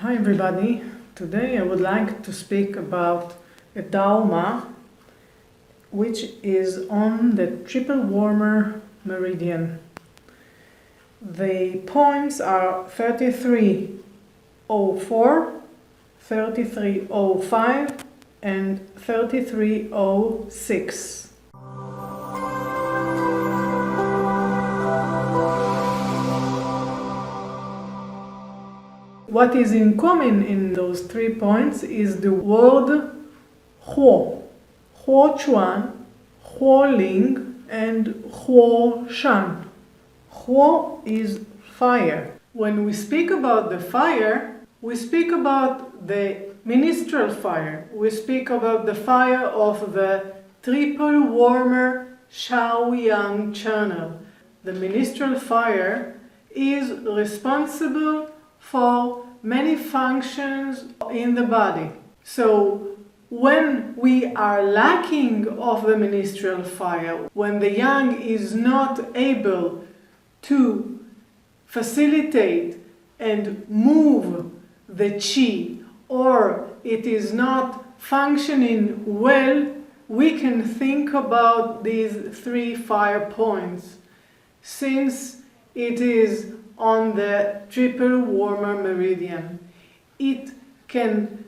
Hi everybody, today I would like to speak about a Dharma which is on the triple warmer meridian. The points are 3304, 3305 and 3306. What is in common in those 3 points is the word Huo, Huo Chuan, Huo Ling, and Huo Shan. Huo is fire. When we speak about the fire, we speak about the ministerial fire. We speak about the fire of the triple warmer Shao-Yang channel. The ministerial fire is responsible for many functions in the body. So when we are lacking of the ministerial fire, when the yang is not able to facilitate and move the qi, or it is not functioning well, we can think about these 3 fire points, since it is on the triple warmer meridian. It can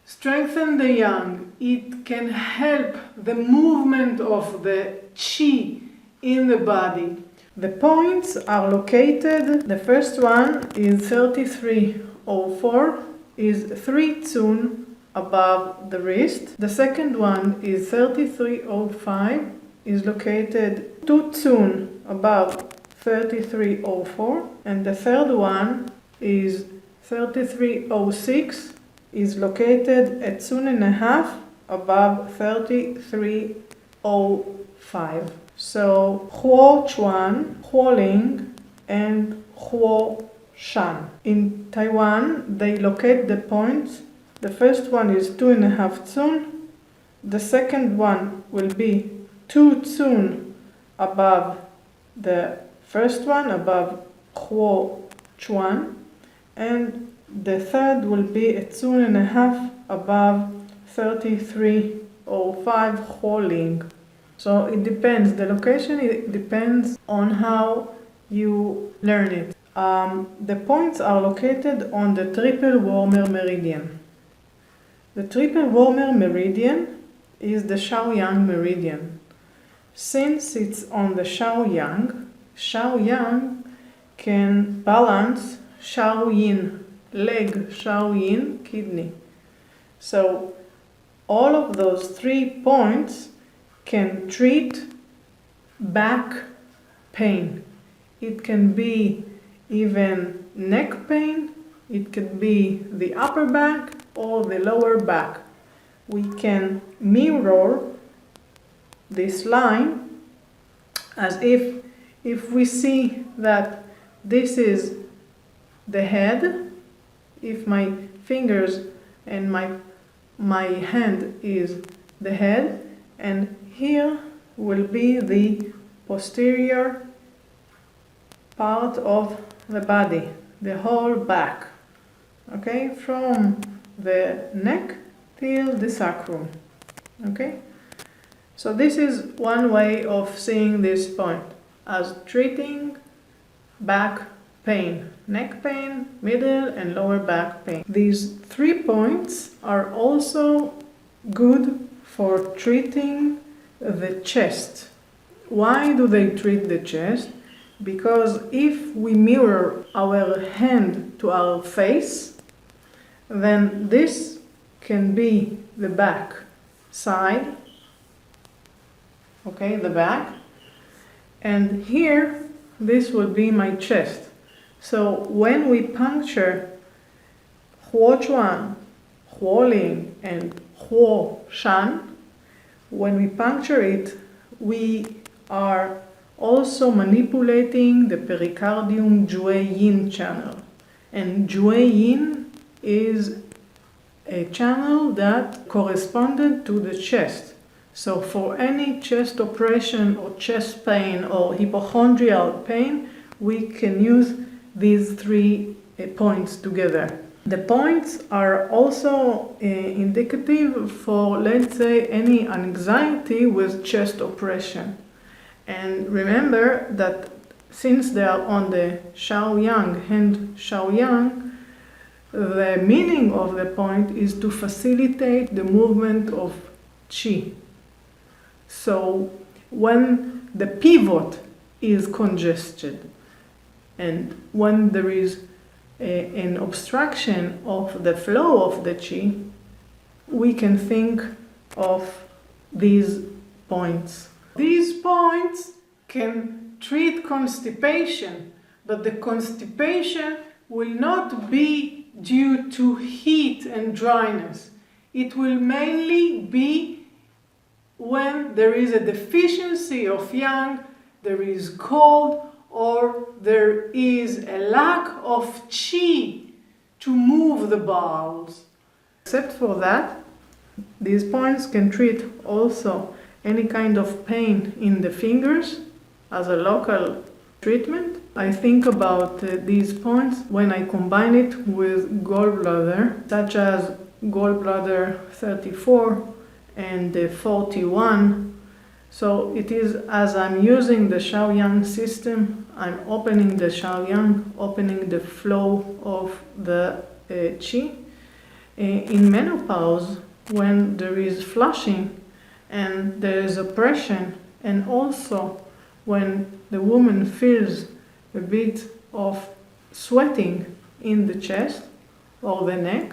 strengthen the yang, it can help the movement of the qi in the body. The points are located, the first one is 3304, is 3 tsun above the wrist. The second one is 3305, is located 2 tsun above 3304, and the third one is 3306, is located at 2.5 above 3305. So Huo Chuan, Huo Ling, and Huo Shan. In Taiwan, they locate the points. The first one is 2.5 tsun. The second one will be 2 tsun above the first one, above Huo Chuan, and the third will be at 2.5 above 3305 Huo Ling. So it depends, the location, it depends on how you learn it. The points are located on the triple warmer meridian. The triple warmer meridian is the Shao-Yang meridian. Since it's on the Shao-Yang, Shao-Yang can balance Shao-Yin, leg, Shao-Yin, kidney. So all of those 3 points can treat back pain. It can be even neck pain, it can be the upper back or the lower back. We can mirror this line as if we see that this is the head, if my fingers and my hand is the head, and here will be the posterior part of the body, the whole back, okay, from the neck till the sacrum, okay. So this is one way of seeing this point, as treating back pain, neck pain, middle and lower back pain. These 3 points are also good for treating the chest. Why do they treat the chest? Because if we mirror our hand to our face, then this can be the back side, okay, the back, and here this will be my chest. So when we puncture Huo Chuan, Huo Ling and Huo Shan, when we puncture it, we are also manipulating the pericardium Jue-Yin channel. And Jue-Yin is a channel that corresponded to the chest. So for any chest operation or chest pain or hypochondrial pain, we can use these 3 points together. The points are also indicative for, let's say, any anxiety with chest oppression. And remember that since they are on the Shaoyang, hand Shaoyang, the meaning of the point is to facilitate the movement of qi. So when the pivot is congested and when there is an obstruction of the flow of the qi, we can think of these points. These points can treat constipation, but the constipation will not be due to heat and dryness. It will mainly be when there is a deficiency of yang, there is cold, or there is a lack of qi to move the bowels. Except for that, these points can treat also any kind of pain in the fingers as a local treatment. I think about these points when I combine it with gallbladder, such as gallbladder 34 and 41. So it is as I'm using the Shaoyang system, I'm opening the Shaoyang, opening the flow of the qi. In menopause, when there is flushing and there is oppression, and also when the woman feels a bit of sweating in the chest or the neck,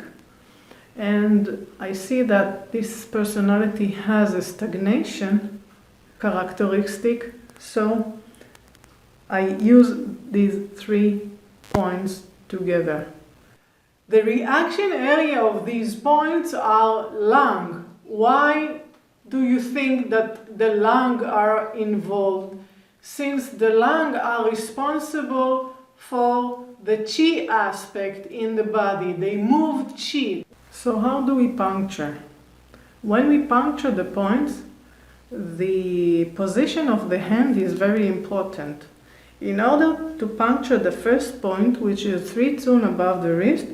and I see that this personality has a stagnation characteristic, so I use these 3 points together. The reaction area of these points are lung. Why do you think that the lung are involved? Since the lung are responsible for the qi aspect in the body, they move qi. So how do we puncture? When we puncture the points, the position of the hand is very important. In order to puncture the first point, which is 3 tun above the wrist,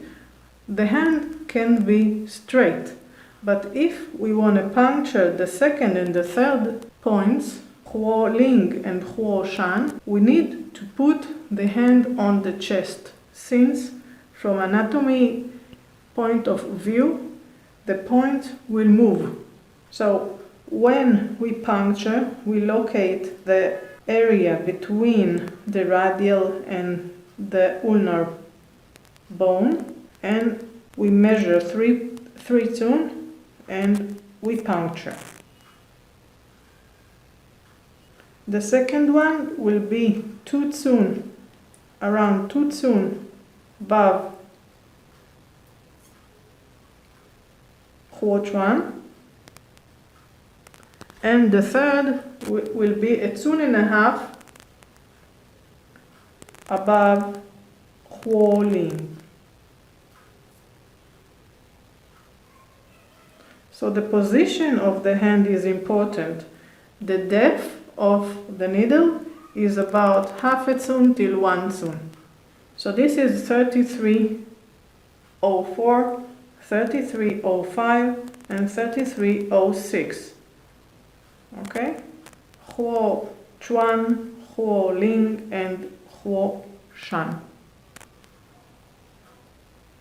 the hand can be straight. But if we want to puncture the second and the third points, Huo Ling and Huo Shan, we need to put the hand on the chest, since from anatomy point of view, the point will move. So when we puncture, we locate the area between the radial and the ulnar bone, and we measure 3 tun and we puncture. The second one will be 2 tun, around 2 tun above Huo Chuan. And the third will be 1.5 tun above Huo Ling. So the position of the hand is important. The depth of the needle is about 0.5 tun till 1 tun. So this is 3304, 3305, and 3306. Okay? Huo Chuan, Huo Ling, and Huo Shan.